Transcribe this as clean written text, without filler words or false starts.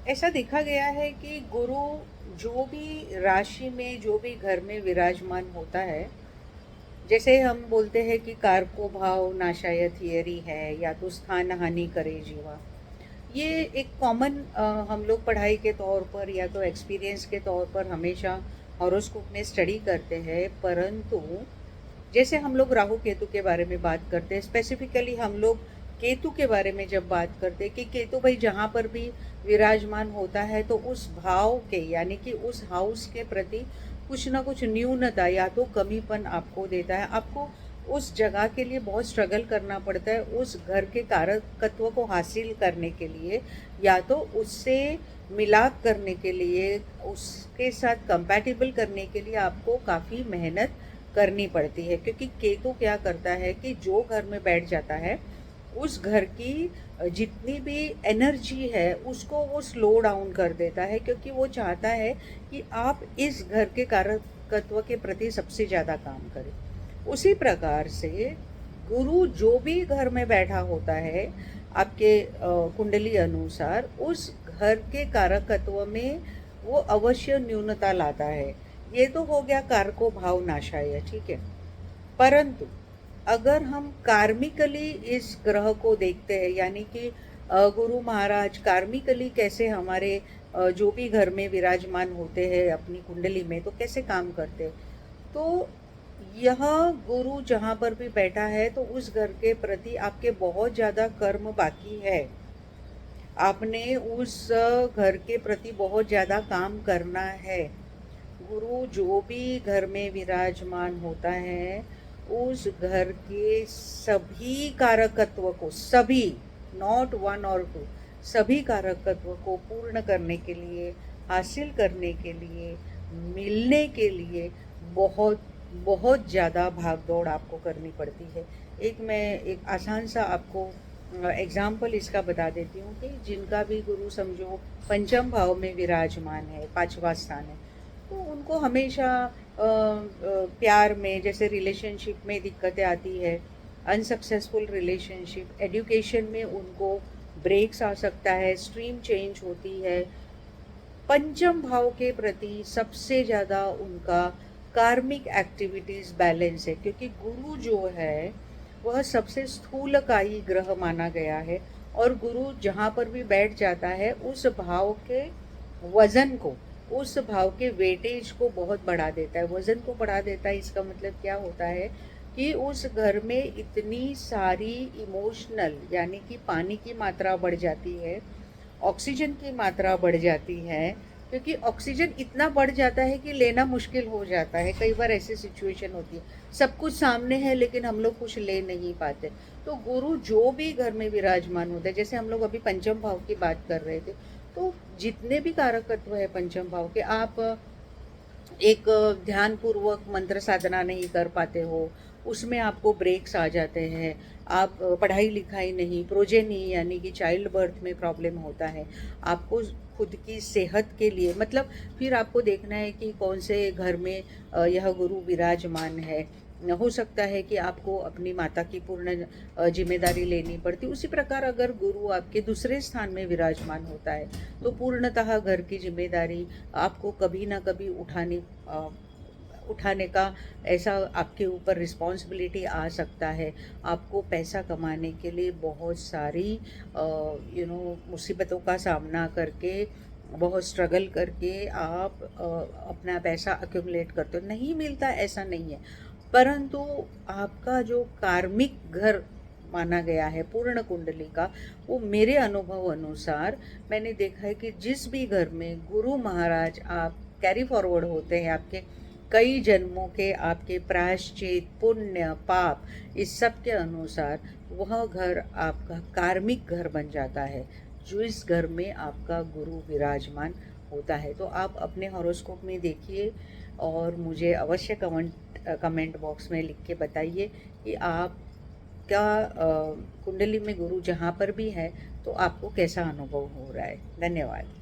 ऐसा देखा गया है कि गुरु जो भी राशि में, जो भी घर में विराजमान होता है, जैसे हम बोलते हैं कि कारको भाव नाशाय थियरी है, या तो स्थान हानि करे जीवा। ये एक कॉमन हम लोग पढ़ाई के तौर पर या तो एक्सपीरियंस के तौर पर हमेशा हॉरोस्कोप में स्टडी करते हैं, परंतु जैसे हम लोग राहु केतु के बारे में बात करते हैं, स्पेसिफिकली हम लोग केतु के बारे में जब बात करते हैं कि केतु भाई जहाँ पर भी विराजमान होता है तो उस भाव के, यानी कि उस हाउस के प्रति कुछ ना कुछ न्यूनता या तो कमीपन आपको देता है। आपको उस जगह के लिए बहुत स्ट्रगल करना पड़ता है, उस घर के कारकत्व को हासिल करने के लिए, या तो उससे मिलाप करने के लिए, उसके साथ कंपैटिबल करने के लिए आपको काफ़ी मेहनत करनी पड़ती है। क्योंकि केतु क्या करता है कि जो घर में बैठ जाता है, उस घर की जितनी भी एनर्जी है उसको वो स्लो डाउन कर देता है, क्योंकि वो चाहता है कि आप इस घर के कारकत्व के प्रति सबसे ज़्यादा काम करें। उसी प्रकार से गुरु जो भी घर में बैठा होता है आपके कुंडली अनुसार, उस घर के कारकत्व में वो अवश्य न्यूनता लाता है। ये तो हो गया कारको भाव नाशाय, ठीक है। परंतु अगर हम कार्मिकली इस ग्रह को देखते हैं, यानी कि गुरु महाराज कार्मिकली कैसे हमारे जो भी घर में विराजमान होते हैं अपनी कुंडली में, तो कैसे काम करते हैं, तो यह गुरु जहाँ पर भी बैठा है तो उस घर के प्रति आपके बहुत ज़्यादा कर्म बाकी है। आपने उस घर के प्रति बहुत ज़्यादा काम करना है। गुरु जो भी घर में विराजमान होता है, उस घर के सभी कारकत्व को, सभी, नॉट वन और टू, सभी कारकत्व को पूर्ण करने के लिए, हासिल करने के लिए, मिलने के लिए बहुत बहुत ज़्यादा भाग दौड़ आपको करनी पड़ती है। मैं एक आसान सा आपको एग्जाम्पल इसका बता देती हूँ कि जिनका भी गुरु समझो पंचम भाव में विराजमान है, पांचवा स्थान है, तो उनको हमेशा प्यार में, जैसे रिलेशनशिप में दिक्कतें आती है, अनसक्सेसफुल रिलेशनशिप, एजुकेशन में उनको ब्रेक्स आ सकता है, स्ट्रीम चेंज होती है। पंचम भाव के प्रति सबसे ज़्यादा उनका कार्मिक एक्टिविटीज़ बैलेंस है, क्योंकि गुरु जो है वह सबसे स्थूलकायी ग्रह माना गया है, और गुरु जहाँ पर भी बैठ जाता है उस भाव के वज़न को, उस भाव के वेटेज को बहुत बढ़ा देता है। वज़न को बढ़ा देता है, इसका मतलब क्या होता है कि उस घर में इतनी सारी इमोशनल, यानी कि पानी की मात्रा बढ़ जाती है, ऑक्सीजन की मात्रा बढ़ जाती है, क्योंकि ऑक्सीजन इतना बढ़ जाता है कि लेना मुश्किल हो जाता है। कई बार ऐसी सिचुएशन होती है, सब कुछ सामने है लेकिन हम लोग कुछ ले नहीं पाते। तो गुरु जो भी घर में विराजमान होता है, जैसे हम लोग अभी पंचम भाव की बात कर रहे थे, तो जितने भी कारकत्व है पंचम भाव के, आप एक ध्यान पूर्वक मंत्र साधना नहीं कर पाते हो, उसमें आपको ब्रेक्स आ जाते हैं, आप पढ़ाई लिखाई नहीं, प्रोजेनी यानी कि चाइल्ड बर्थ में प्रॉब्लम होता है, आपको खुद की सेहत के लिए, मतलब फिर आपको देखना है कि कौन से घर में यह गुरु विराजमान है। हो सकता है कि आपको अपनी माता की पूर्ण जिम्मेदारी लेनी पड़ती। उसी प्रकार अगर गुरु आपके दूसरे स्थान में विराजमान होता है तो पूर्णतः घर की जिम्मेदारी आपको कभी ना कभी उठाने का ऐसा आपके ऊपर रिस्पॉन्सिबिलिटी आ सकता है। आपको पैसा कमाने के लिए बहुत सारी मुसीबतों का सामना करके, बहुत स्ट्रगल करके आप अपना पैसा अक्यूमुलेट करते हो। नहीं मिलता ऐसा नहीं है, परंतु आपका जो कार्मिक घर माना गया है पूर्ण कुंडली का, वो मेरे अनुभव अनुसार मैंने देखा है कि जिस भी घर में गुरु महाराज आप कैरी फॉरवर्ड होते हैं, आपके कई जन्मों के आपके प्रायश्चित, पुण्य, पाप, इस सब के अनुसार वह घर आपका कार्मिक घर बन जाता है, जो इस घर में आपका गुरु विराजमान होता है। तो आप अपने हॉरोस्कोप में देखिए और मुझे अवश्य कमेंट बॉक्स में लिख के बताइए कि आप क्या कुंडली में गुरु जहाँ पर भी है तो आपको कैसा अनुभव हो रहा है। धन्यवाद।